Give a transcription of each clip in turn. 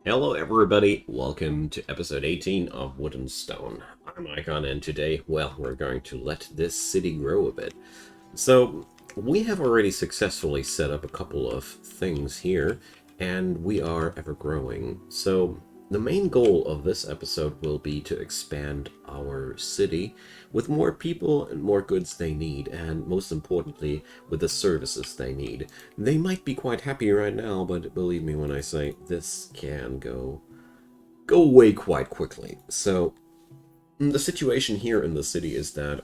Hello everybody, welcome to episode 18 of Wood and Stone. I'm Icon and today, well, we're going to let this city grow a bit. So, we have already successfully set up a couple of things here, and we are ever growing. So, the main goal of this episode will be to expand our city with more people and more goods they need, and most importantly, with the services they need. They might be quite happy right now, but believe me when I say this can go away quite quickly. So, the situation here in the city is that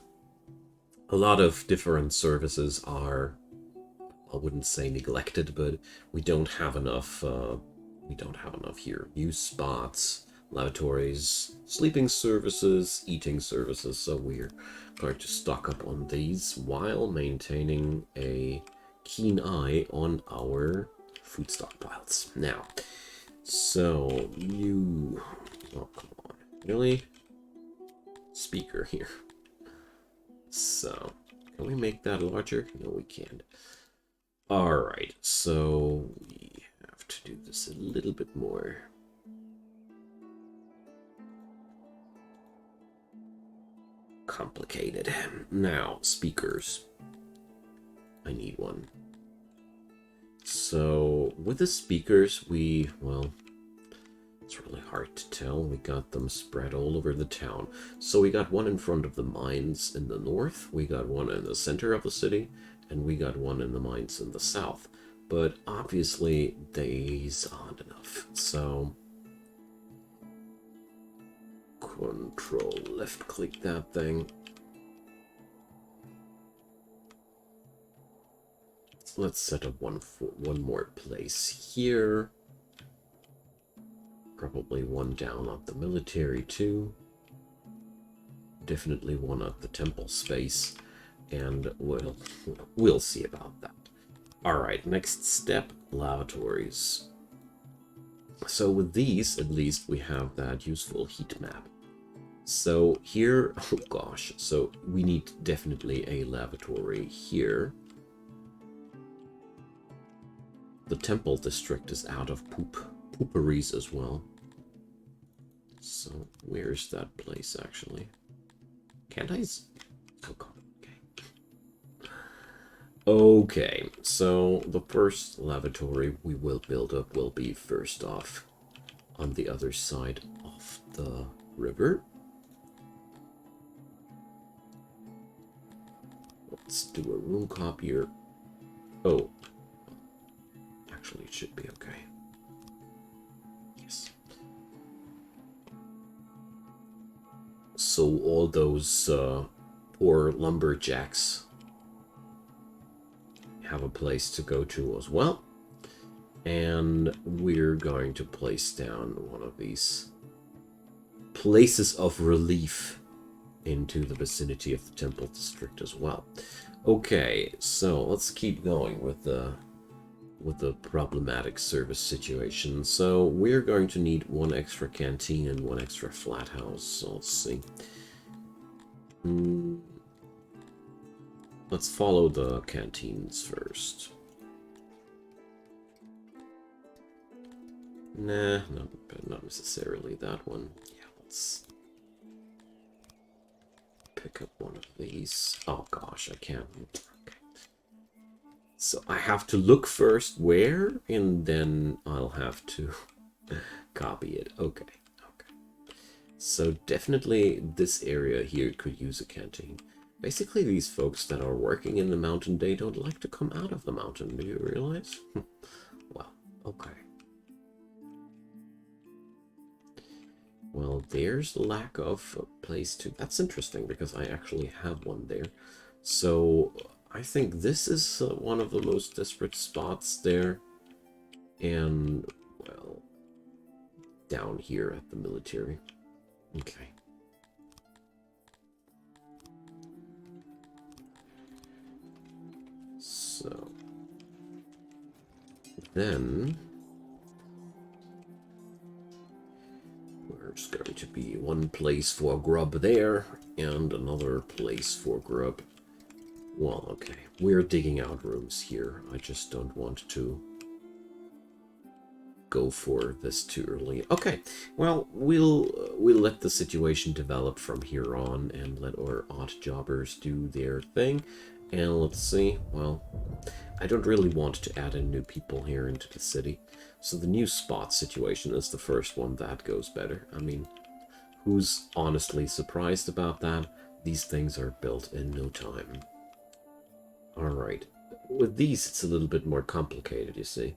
a lot of different services are, I wouldn't say neglected, but we don't have enough. We don't have enough here. Use spots, lavatories, sleeping services, eating services. So we're going to stock up on these while maintaining a keen eye on our food stockpiles. Now, so you, oh come on, really? Speaker here. So, can we make that larger? No, we can't. Alright, so we have to do this a little bit more complicated. Now, speakers. I need one. So, with the speakers, well, it's really hard to tell. We got them spread all over the town. So we got one in front of the mines in the north, we got one in the center of the city, and we got one in the mines in the south. But obviously, these aren't enough. So, control left click that thing. Let's set up one more place here. Probably one down at the military too. Definitely one at the temple space. And we'll see about that. Alright, next step, lavatories. So with these, at least, we have that useful heat map. So here, oh gosh, so we need definitely a lavatory here. The temple district is out of pooperies as well. So where's that place actually? Can't I? Oh god. Okay, so the first lavatory we will build up will be first off on the other side of the river. Let's do a room copier. Oh, actually it should be okay. Yes. So all those poor lumberjacks have a place to go to as well. And we're going to place down one of these places of relief into the vicinity of the temple district as well. Okay, so let's keep going with the problematic service situation. So we're going to need one extra canteen and one extra flat house. So let's see. Let's follow the canteens first. Nah, not necessarily that one. Yeah, let's pick up one of these. Oh gosh, I can't. Okay. So I have to look first where, and then I'll have to copy it. Okay, okay. So definitely this area here could use a canteen. Basically, these folks that are working in the mountain, they don't like to come out of the mountain. Do you realize? Well, okay. Well, there's the lack of a place to... That's interesting, because I actually have one there. So, I think this is one of the most desperate spots there. And, well, down here at the military. Okay. So, then... there's going to be one place for grub there, and another place for grub. Well, okay. We're digging out rooms here. I just don't want to go for this too early. Okay, well, we'll let the situation develop from here on and let our odd jobbers do their thing. And let's see, well, I don't really want to add in new people here into the city. So the new spot situation is the first one that goes better. I mean, who's honestly surprised about that? These things are built in no time. Alright. With these, it's a little bit more complicated, you see.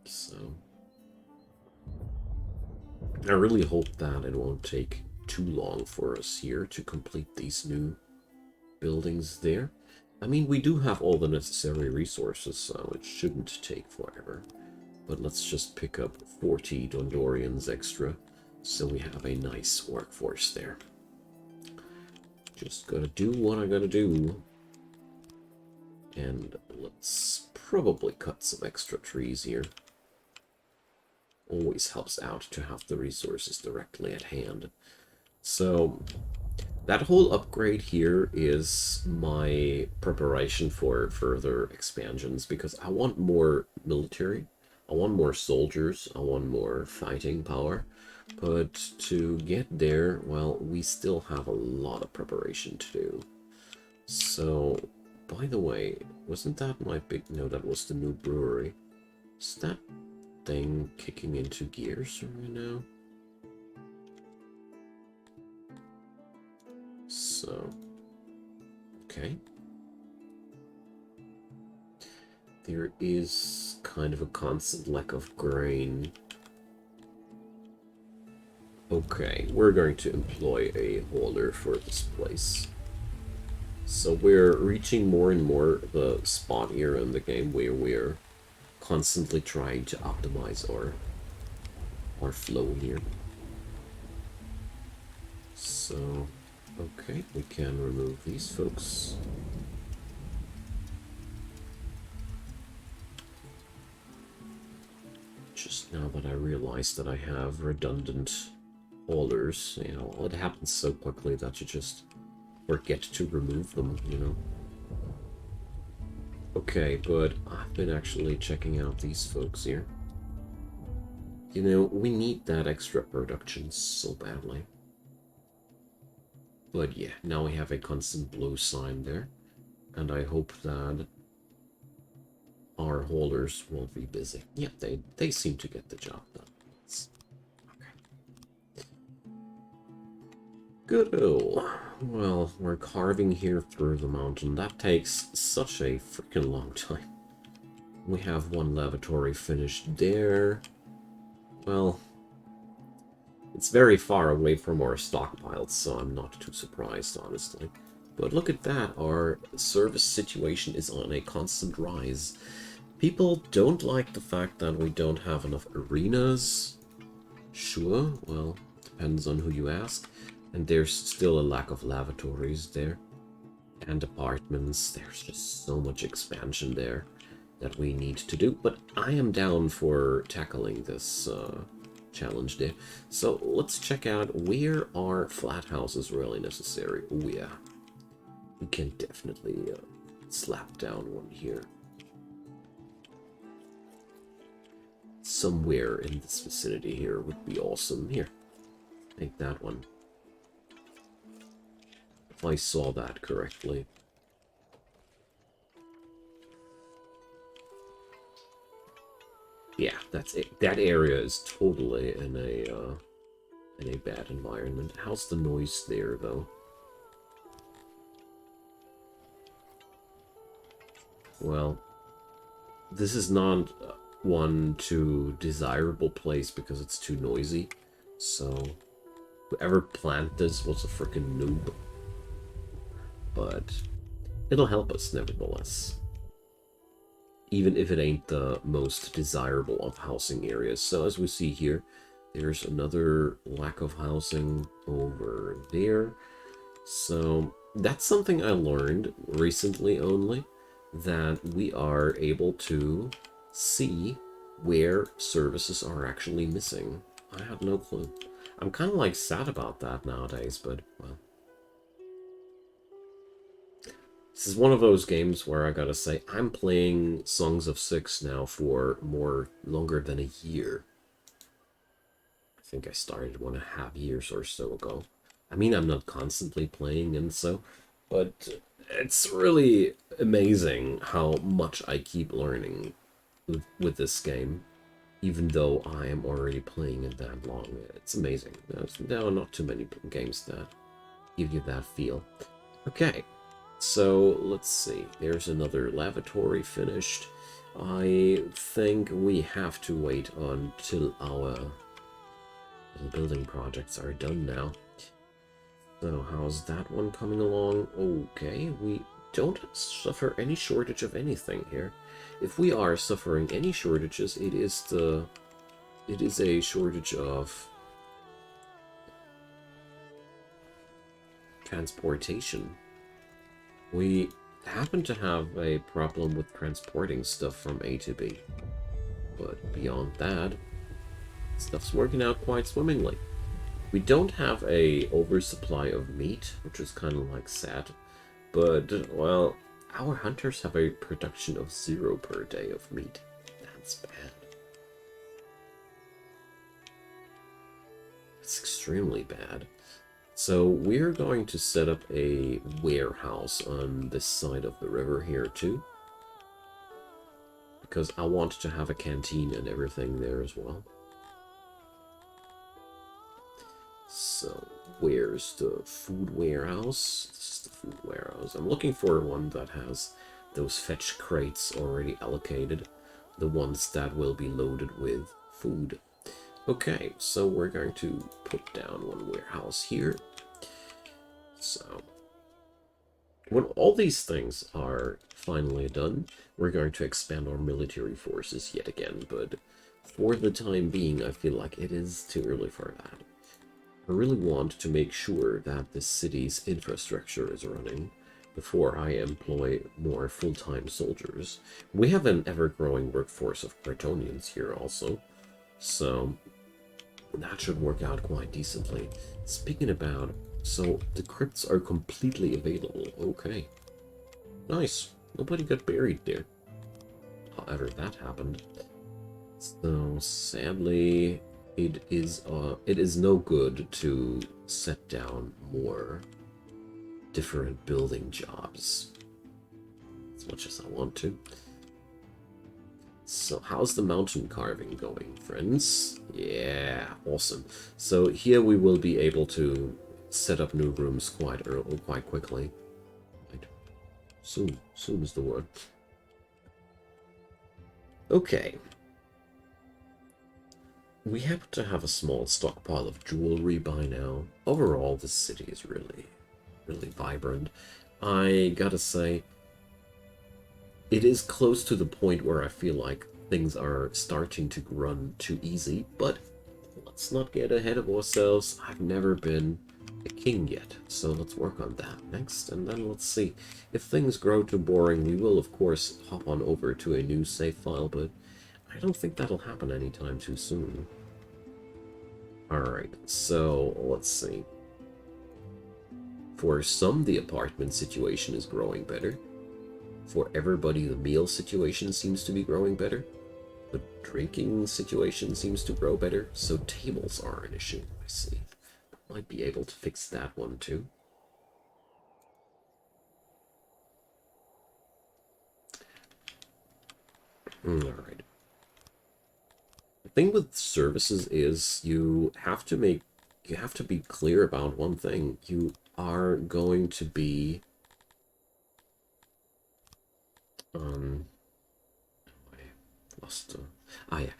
So, I really hope that it won't take too long for us here to complete these new buildings there. I mean, we do have all the necessary resources, so it shouldn't take forever. But let's just pick up 40 Dondorians extra, so we have a nice workforce there. Just gotta do what I gotta do. And let's probably cut some extra trees here. Always helps out to have the resources directly at hand. So that whole upgrade here is my preparation for further expansions, because I want more military, I want more soldiers, I want more fighting power. But to get there, well, we still have a lot of preparation to do. So, by the way, wasn't that my big... No, that was the new brewery. Is that thing kicking into gears right now? So, okay. There is kind of a constant lack of grain. Okay, we're going to employ a hauler for this place. So we're reaching more and more the spot here in the game where we're constantly trying to optimize our flow here. So, okay, we can remove these folks. Just now that I realized that I have redundant haulers, you know, it happens so quickly that you just forget to remove them, you know. Okay, but I've been actually checking out these folks here. You know, we need that extra production so badly. But yeah, now we have a constant blue sign there. And I hope that our haulers will be busy. Yeah, they seem to get the job done. Okay. Good. Well, we're carving here through the mountain. That takes such a freaking long time. We have one lavatory finished there. Well, it's very far away from our stockpiles, so I'm not too surprised, honestly. But look at that, our service situation is on a constant rise. People don't like the fact that we don't have enough arenas. Sure, well, depends on who you ask. And there's still a lack of lavatories there. And apartments. There's just so much expansion there that we need to do. But I am down for tackling this challenge there. So let's check out where are flat houses really necessary. Oh yeah. We can definitely slap down one here. Somewhere in this vicinity here would be awesome. Here, take that one. If I saw that correctly. Yeah, that's it. That area is totally in a bad environment. How's the noise there, though? Well, this is not one too desirable place because it's too noisy. So, whoever planned this was a freaking noob. But it'll help us nevertheless. Even if it ain't the most desirable of housing areas. So as we see here, there's another lack of housing over there. So that's something I learned recently only, that we are able to see where services are actually missing. I had no clue. I'm kind of like sad about that nowadays, but well. This is one of those games where I gotta say, I'm playing Songs of Syx now for longer than a year. I think I started 1.5 years or so ago. I mean, I'm not constantly playing and so, but it's really amazing how much I keep learning with this game, even though I am already playing it that long. It's amazing. There are not too many games that give you that feel. Okay, so let's see. There's another lavatory finished. I think we have to wait until our building projects are done now. So how's that one coming along? Okay, we don't suffer any shortage of anything here. If we are suffering any shortages, it is a shortage of transportation. We happen to have a problem with transporting stuff from A to B. But beyond that, stuff's working out quite swimmingly. We don't have a oversupply of meat, which is kind of like sad. But, well, our hunters have a production of 0 per day of meat. That's bad. It's extremely bad. So we're going to set up a warehouse on this side of the river here too. Because I want to have a canteen and everything there as well. So where's the food warehouse? This is the food warehouse. I'm looking for one that has those fetch crates already allocated. The ones that will be loaded with food. Okay, so we're going to put down one warehouse here. So, when all these things are finally done, we're going to expand our military forces yet again, but for the time being, I feel like it is too early for that. I really want to make sure that the city's infrastructure is running before I employ more full-time soldiers. We have an ever-growing workforce of Cretonians here also, so that should work out quite decently. Speaking about, so the crypts are completely available. Okay. Nice. Nobody got buried there. However, that happened. So sadly, it is no good to set down more different building jobs as much as I want to. So how's the mountain carving going, friends? Yeah, awesome. So here we will be able to set up new rooms quite early, quite quickly. Right. Soon is the word. Okay. We happen to have a small stockpile of jewelry by now. Overall, the city is really vibrant. I gotta say, it is close to the point where I feel like things are starting to run too easy, but let's not get ahead of ourselves. I've never been a king yet, so let's work on that next, and then let's see. If things grow too boring, we will of course hop on over to a new save file, but I don't think that'll happen anytime too soon. Alright, so let's see. For some, the apartment situation is growing better. For everybody, the meal situation seems to be growing better. The drinking situation seems to grow better, so tables are an issue, I see. Might be able to fix that one too. Alright. The thing with services is you have to be clear about one thing. You are going to be yeah.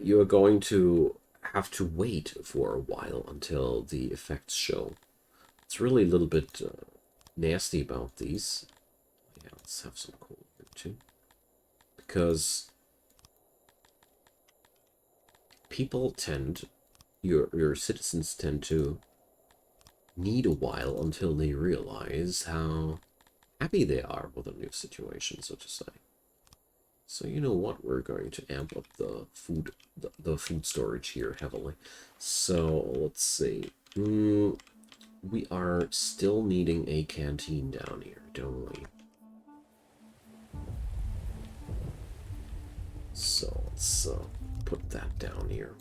You're going to have to wait for a while until the effects show. It's really a little bit nasty about these. Yeah, let's have some coal here too. Because people tend, your citizens tend to need a while until they realize how happy they are with a new situation, so to say. So you know what, we're going to amp up the food storage here heavily. So let's see. We are still needing a canteen down here, don't we? So let's put that down here.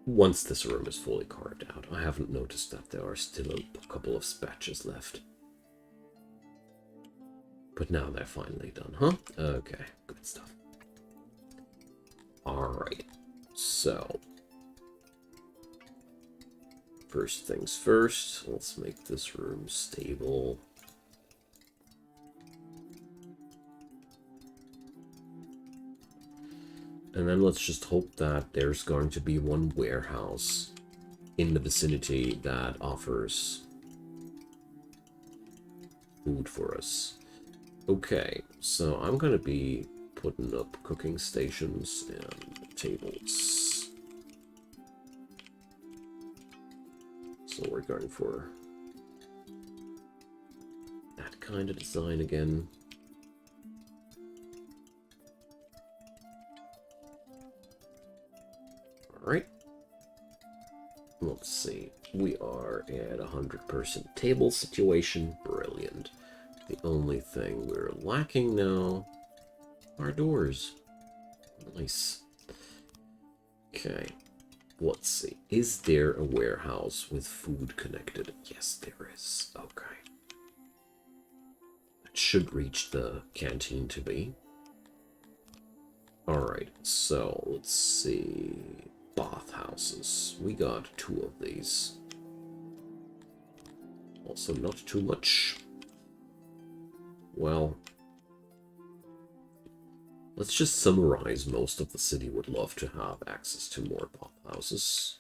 Once this room is fully carved out, I haven't noticed that there are still a couple of patches left. But now they're finally done, huh? Okay, good stuff. Alright, so first things first, let's make this room stable. And then let's just hope that there's going to be one warehouse in the vicinity that offers food for us. Okay, so I'm going to be putting up cooking stations and tables. So we're going for that kind of design again. Alright. Let's see. We are at a 100-person table situation. Brilliant. The only thing we're lacking now are doors. Nice. Okay. Let's see. Is there a warehouse with food connected? Yes, there is. Okay. It should reach the canteen to be. Alright, so let's see. Bathhouses. We got 2 of these. Also not too much. Well, let's just summarize. Most of the city would love to have access to more bathhouses.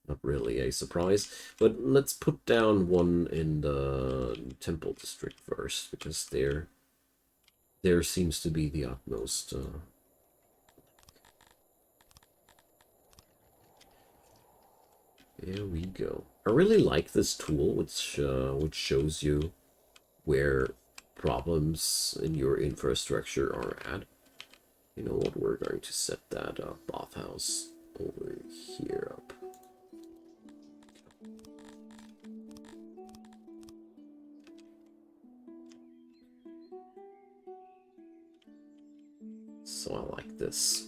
Not really a surprise, but let's put down one in the temple district first, because there seems to be the utmost there we go. I really like this tool, which shows you where problems in your infrastructure are at. You know what? We're going to set that bathhouse over here up. So I like this.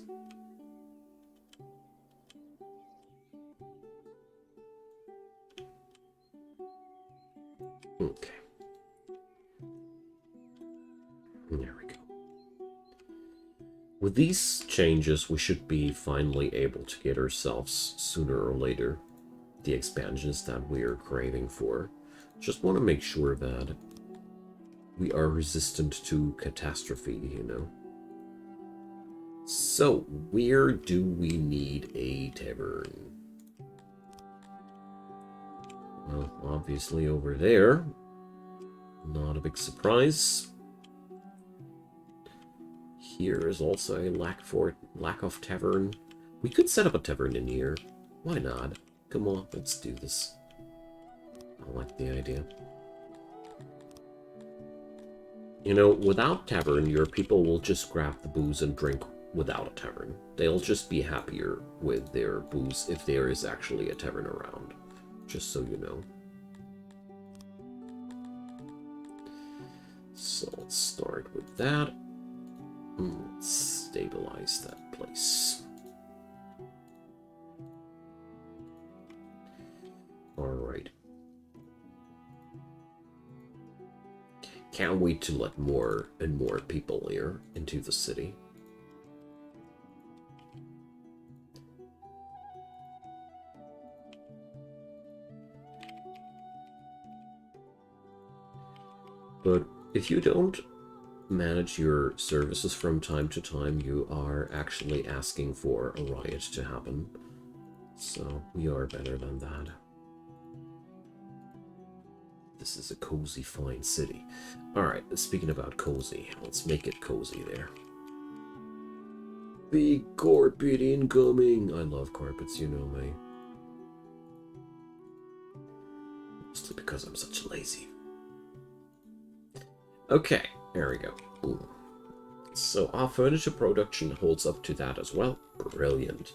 Okay. There we go. With these changes, we should be finally able to get ourselves, sooner or later, the expansions that we are craving for. Just want to make sure that we are resistant to catastrophe, you know. So, where do we need a tavern? Well, obviously over there. Not a big surprise. Here is also a lack of tavern. We could set up a tavern in here. Why not? Come on, let's do this. I like the idea. You know, without tavern, your people will just grab the booze and drink without a tavern. They'll just be happier with their booze if there is actually a tavern around. Just so you know. So let's start with that. Let's stabilize that place. Alright. Can't wait to let more and more people here into the city. But if you don't manage your services from time to time, you are actually asking for a riot to happen. So we are better than that. This is a cozy, fine city. Alright, speaking about cozy, let's make it cozy there. Big carpet incoming! I love carpets, you know me. Mostly because I'm such a lazy. Okay, there we go. Ooh. So our furniture production holds up to that as well. Brilliant.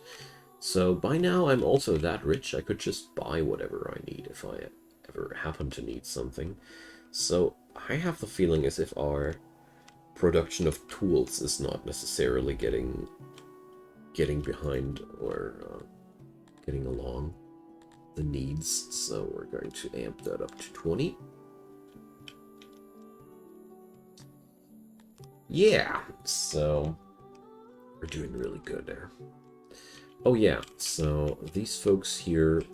So by now I'm also that rich, I could just buy whatever I need if I ever happen to need something. So I have the feeling as if our production of tools is not necessarily getting behind or getting along the needs. So we're going to amp that up to 20. Yeah, so we're doing really good there. Oh yeah, so these folks here,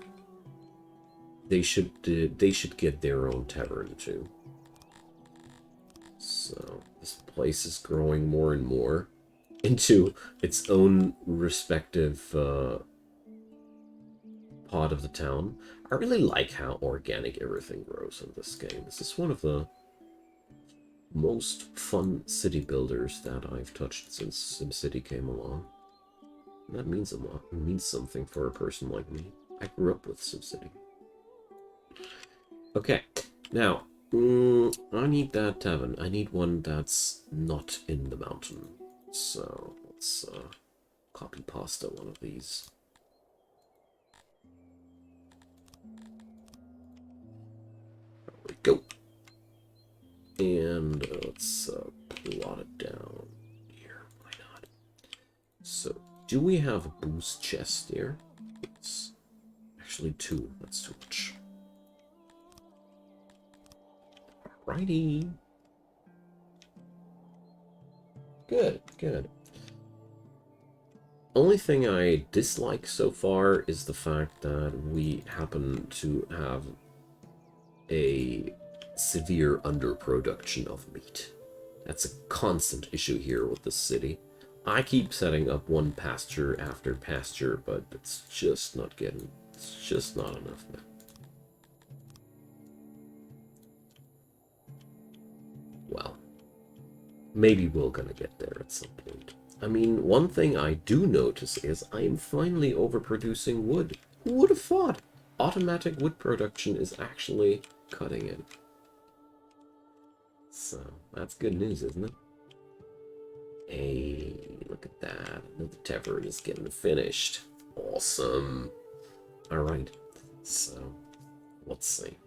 they should get their own tavern too. So this place is growing more and more into its own respective part of the town. I really like how organic everything grows in this game. This is one of the most fun city builders that I've touched since SimCity came along. And that means a lot. It means something for a person like me. I grew up with SimCity. Okay, now, I need that tavern. I need one that's not in the mountain. So, let's copy pasta one of these. There we go. And let's plot it down here. Why not? So, do we have a boost chest here? It's actually 2. That's too much. Alrighty. Good, good. Only thing I dislike so far is the fact that we happen to have a severe underproduction of meat. That's a constant issue here with the city. I keep setting up one pasture after pasture, but it's just not enough, man. Well, maybe we're gonna get there at some point. I mean, one thing I do notice is I am finally overproducing wood. Who would have thought? Automatic wood production is actually cutting it. So, that's good news, isn't it? Hey, look at that. The tavern is getting finished. Awesome. Alright, so, let's see.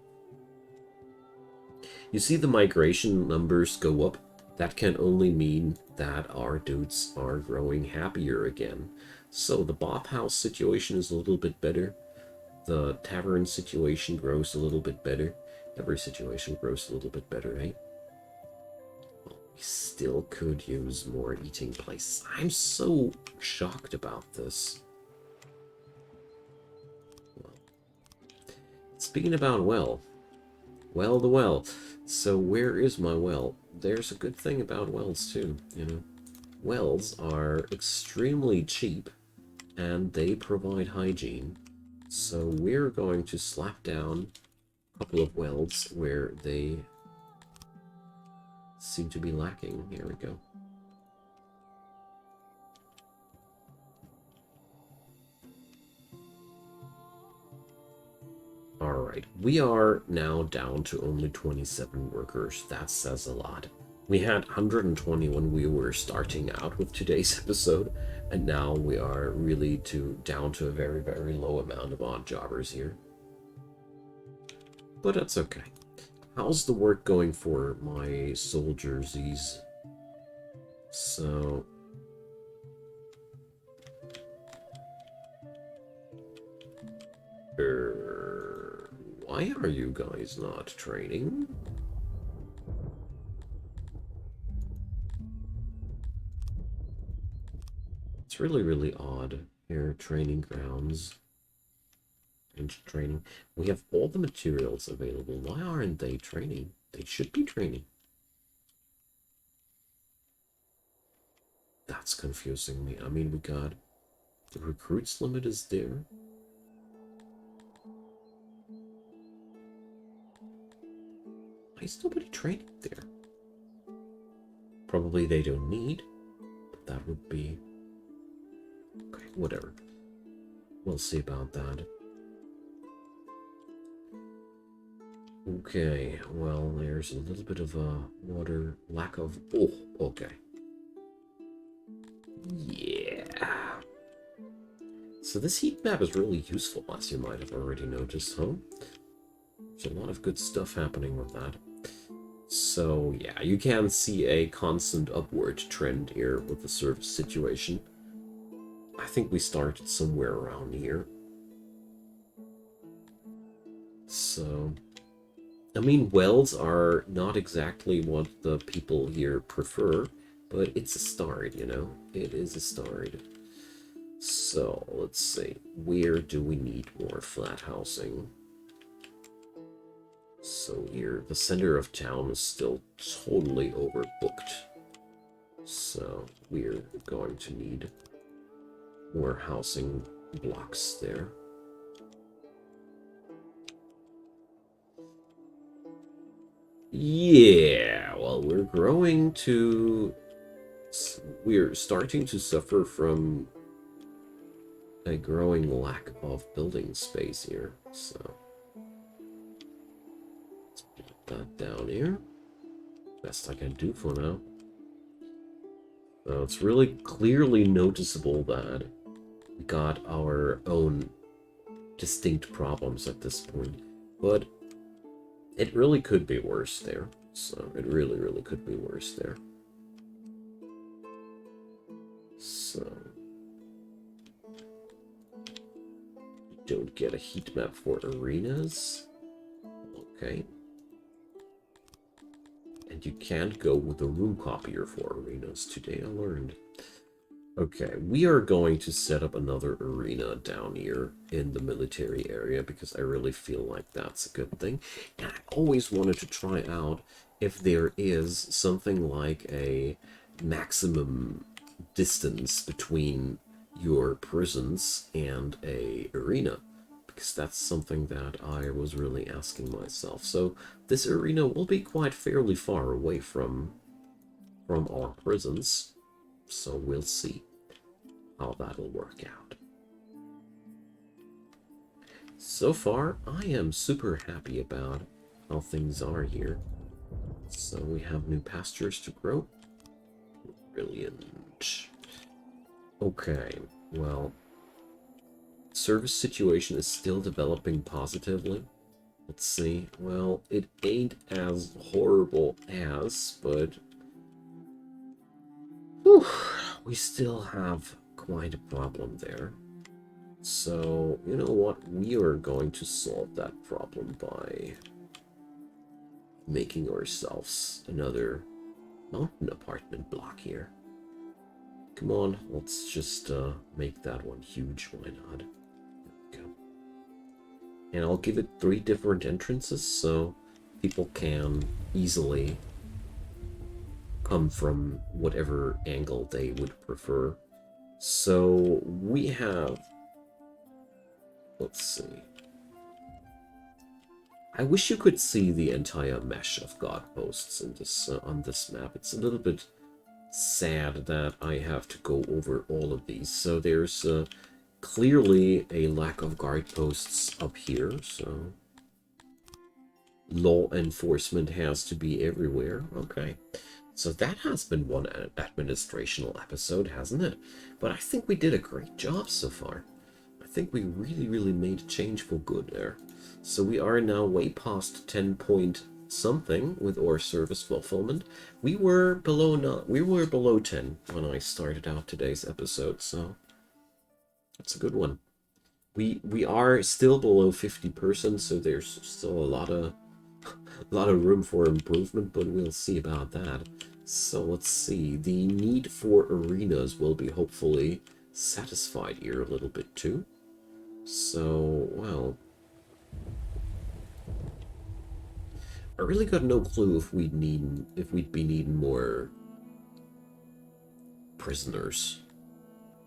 You see the migration numbers go up? That can only mean that our dudes are growing happier again. So the Bob House situation is a little bit better. The tavern situation grows a little bit better. Every situation grows a little bit better, eh? Well, we still could use more eating places. I'm so shocked about this. Well, speaking about well, the well. So where is my well? There's a good thing about wells too, you know. Wells are extremely cheap and they provide hygiene. So we're going to slap down a couple of wells where they seem to be lacking. Here we go. Alright, we are now down to only 27 workers. That says a lot. We had 120 when we were starting out with today's episode, and now we are really down to a very, very low amount of odd jobbers here. But that's okay. How's the work going for my soldiersies? So... why are you guys not training? It's really, really odd. Here, training grounds. And training. We have all the materials available. Why aren't they training? They should be training. That's confusing me. I mean, we got... the recruits limit is there. Why is nobody training there? Probably they don't need, but that would be... okay, whatever. We'll see about that. Okay, well, there's a little bit of a water lack of... oh, okay. Yeah. So this heat map is really useful, as you might have already noticed, huh? There's a lot of good stuff happening with that. So yeah, you can see a constant upward trend here with the service situation. I think we started somewhere around here. So, I mean, wells are not exactly what the people here prefer, but it's a start, you know? It is a start. So, let's see. Where do we need more flat housing? So here, the center of town is still totally overbooked. So we're going to need more housing blocks there. Yeah, well, we're starting to suffer from a growing lack of building space here, so let's put that down here. Best I can do for now. It's really clearly noticeable that we got our own distinct problems at this point, but it really could be worse there. So it really, really could be worse there. So you don't get a heat map for arenas. Okay. And you can't go with a room copier for arenas. Today I learned. Okay, we are going to set up another arena down here in the military area because I really feel like that's a good thing. And I always wanted to try out if there is something like a maximum distance between your prisons and a arena, because that's something that I was really asking myself. So this arena will be quite fairly far away from our prisons. So we'll see how that'll work out. So far, I am super happy about how things are here. So we have new pastures to grow. Brilliant. Okay, well, service situation is still developing positively. Let's see. Well, it ain't as horrible as, but whew, we still have quite a problem there. So, you know what? We are going to solve that problem by making ourselves another mountain apartment block here. Come on, let's just make that one huge. Why not? There we go. And I'll give it 3 different entrances so people can easily come from whatever angle they would prefer. So we have, let's see. I wish you could see the entire mesh of guard posts in this on this map. It's a little bit sad that I have to go over all of these. So there's clearly a lack of guard posts up here. So law enforcement has to be everywhere. Okay. So that has been one administrational episode, hasn't it? But I think we did a great job so far. I think we really, really made a change for good there. So we are now way past 10 point something with our service fulfillment. We were below 10 when I started out today's episode, so that's a good one. We are still below 50%, so there's still a lot of room for improvement, but we'll see about that. So let's see. The need for arenas will be hopefully satisfied here a little bit too. So, well, I really got no clue if we'd be needing more prisoners.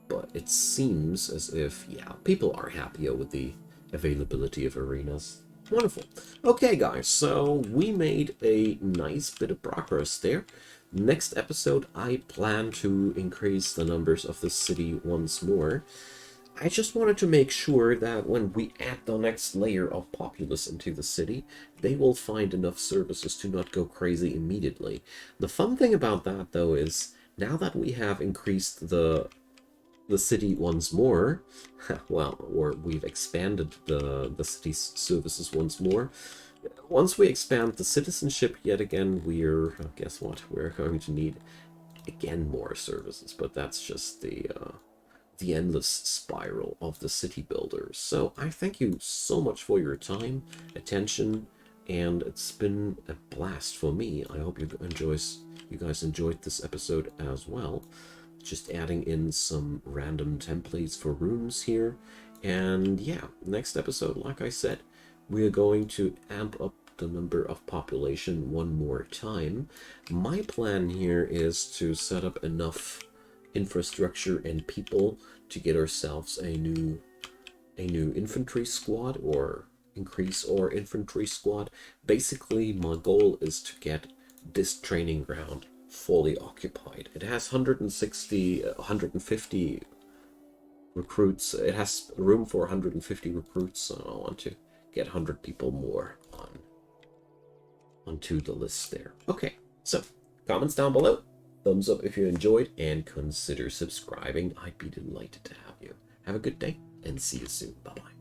But it seems as if, yeah, people are happier with the availability of arenas. Wonderful. Okay, guys, so we made a nice bit of progress there. Next episode, I plan to increase the numbers of the city once more. I just wanted to make sure that when we add the next layer of populace into the city, they will find enough services to not go crazy immediately. The fun thing about that, though, is now that we have increased the city once more, well, or we've expanded the city's services once more, once we expand the citizenship yet again, guess what? We're going to need again more services, but that's just the endless spiral of the city builders. So I thank you so much for your time, attention, and it's been a blast for me. I hope you guys enjoyed this episode as well. Just adding in some random templates for rooms here. And yeah, next episode, like I said, we're going to amp up the number of population one more time. My plan here is to set up enough infrastructure and people to get ourselves a new infantry squad, or increase our infantry squad. Basically, my goal is to get this training ground fully occupied. It has 150 recruits. It has room for 150 recruits, so I want to get 100 people more onto the list there. Okay, so comments down below. Thumbs up if you enjoyed, and consider subscribing. I'd be delighted to have you. Have a good day, and see you soon. Bye-bye.